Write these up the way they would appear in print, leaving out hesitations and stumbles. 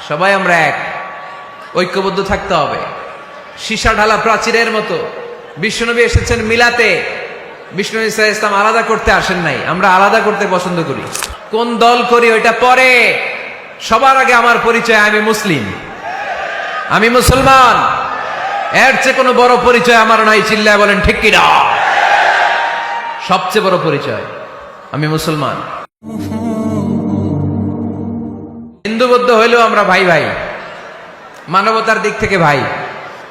সবাই আমরা এক, ঐক্যবদ্ধ থাকতে হবে। সীসা ঢালা প্রাচীরের মতো বিশ্বনবী এসেছেন মিলাতে, বিষ্ণু ঈসা ইসলাম আলাদা করতে আসেন নাই। আমরা আলাদা করতে পছন্দ করি। কোন দল করি ওইটা পরে, সবার আগে আমার পরিচয় আমি মুসলিম, আমি মুসলমান। এর চেয়ে কোনো বড় পরিচয় আমার নাই। চিল্লায় বলেন ঠিক কিনা? সবচেয়ে বড় পরিচয় আমি মুসলমান। হিন্দু বৌদ্ধ হইলেও আমরা ভাই ভাই, মানবতার দিক থেকে ভাই।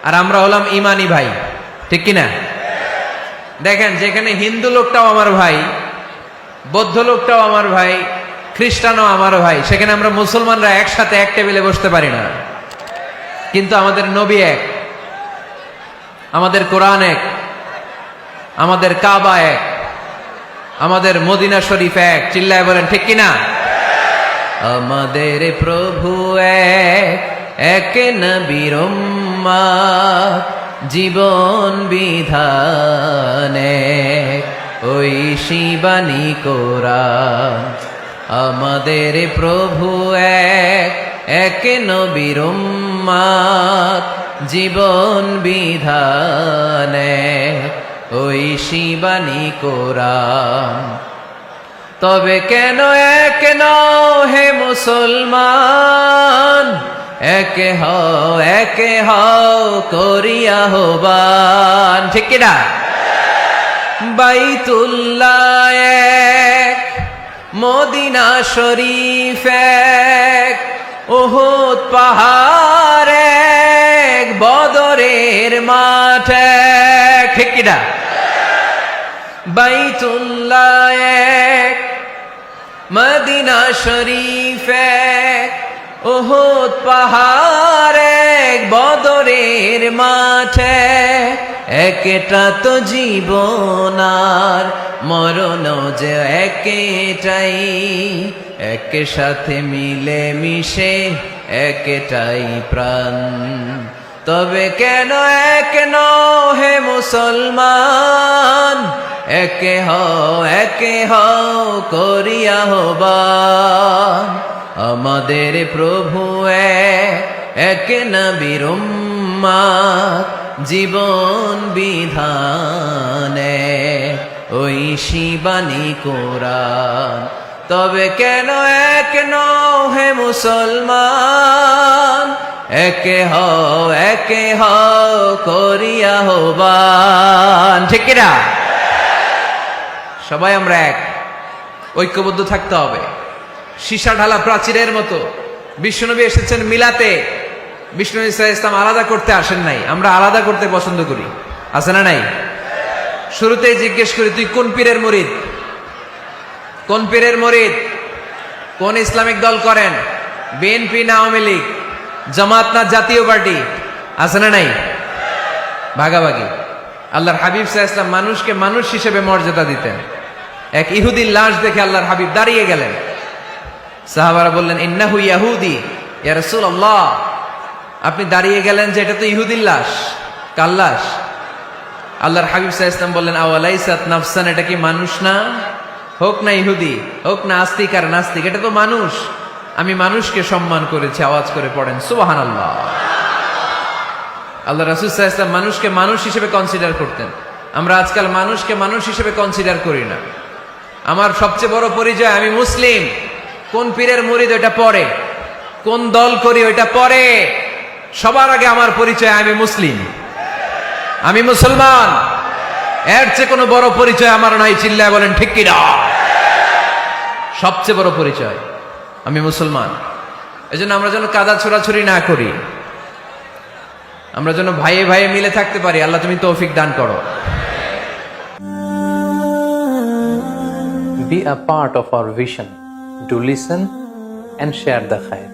আর আমরা হলাম ইমানি ভাই, ঠিক কিনা? দেখেন, যেখানে হিন্দু লোকটাও আমার ভাই, বৌদ্ধ লোকটাও আমার ভাই, খ্রিস্টানও আমার ভাই, সেখানে আমরা মুসলমানরা একসাথে এক টেবিলে বসতে পারি না। কিন্তু আমাদের নবী এক, আমাদের কোরআন এক, আমাদের কাবা এক, আমাদের মদিনা শরীফ এক। চিল্লায় বলেন ঠিক কিনা? আমাদের প্রভু এক, এক নবীর উম্মত, জীবন বিধান এক, ওই শিবানী কোরআন। আমাদের প্রভু এক, এক নবীর উম্মত, জীবন বিধান এক, ওই শিবানী কোরআন। তবে কেন এক নও হে মুসলমান, একে হও করিয়া হবান, ঠিক কিনা? বাইতুল্লাহ এক, মদিনা শরীফ এক, উহুদ পাহাড় এক, বদরের মাঠ এক, ঠিক কিনা? বাইতুল্লাহ এক, মদিনা শরীফ এক, উহুদ পাহাড় এক, বদরের মাঠ এক। একটা তো জীবন আর মরণ যে একটাই, এক সাথে মিলে মিশে একটাই প্রাণ। তবে কেন এক নও হে মুসলমান, একে হও করিয়া হবান। আমাদের প্রভু এক, এক নবীর উম্মত, জীবন বিধান এক, ওই শিবানী কোরআন। তবে কেন এক নও হে মুসলমান, একে হও করিয়া হবান, ঠিক কিনা? সবাই আমরা এক, ঐক্যবদ্ধ থাকতে হবে। সীসা ঢালা প্রাচীরের মতো বিশ্বনবী এসেছেন মিলাতে, বিষ্ণু ঈসা ইসলাম আলাদা করতে আসেন নাই। আমরা আলাদা করতে পছন্দ করি, আছে না নাই? শুরুতেই জিজ্ঞেস করি, তুই কোন পীরের মুরিদ? কোন পীরের মুরিদ? কোন ইসলামিক দল করেন? বিএনপি না আওয়ামী লীগ, জামাত না জাতীয় পার্টি? আছে না নাই? ভাগাভাগি। আল্লাহর হাবিব সাল্লাল্লাহু আলাইহি ওয়াসাল্লাম মানুষকে মানুষ হিসেবে মর্যাদা দিতেন। এক ইহুদির লাশ দেখে আল্লাহর হাবিব দাঁড়িয়ে গেলেন। সাহাবারা বললেন, ইন্নাহু ইয়াহুদি ইয়া রাসূলুল্লাহ। আপনি দাঁড়িয়ে গেলেন যে এটা তো ইহুদির লাশ, কার লাশ? আল্লাহর হাবিব সাল্লাল্লাহু আলাইহি ওয়াসাল্লাম বললেন, আওয়ালাইসাত নাফসান, এটা কি মানুষ না? হোক না ইহুদি, হোক না আস্তিক আর নাস্তিক, এটা তো মানুষ। আমি মানুষকে সম্মান করেছি। আওয়াজ করে পড়েন সুবহানাল্লাহ। আল্লাহ রাসূল সাল্লাল্লাহু আলাইহি ওয়াসাল্লাম মানুষকে মানুষ হিসেবে কনসিডার করতেন। আমরা আজকাল মানুষকে মানুষ হিসেবে কনসিডার করি না। আমার সবচেয়ে বড় পরিচয় আমি মুসলিম। কোন পীরের মুরিদ ওটা পরে, কোন দল করি ওইটা পরে, সবার আগে আমার পরিচয় আমি মুসলিম, আমি মুসলমান। এর চেয়ে কোনো বড় পরিচয় আমার নাই। চিল্লায় বলেন ঠিক কিনা? সবচেয়ে বড় পরিচয় আমি মুসলমান। এজন্য আমরা যেন কাদা ছোড়াছুরি না করি, আমরা যেন ভাইয়ে ভাইয়ে মিলে থাকতে পারি। আল্লাহ তুমি তৌফিক দান করো। Be a part of our vision. Do listen and share the khair.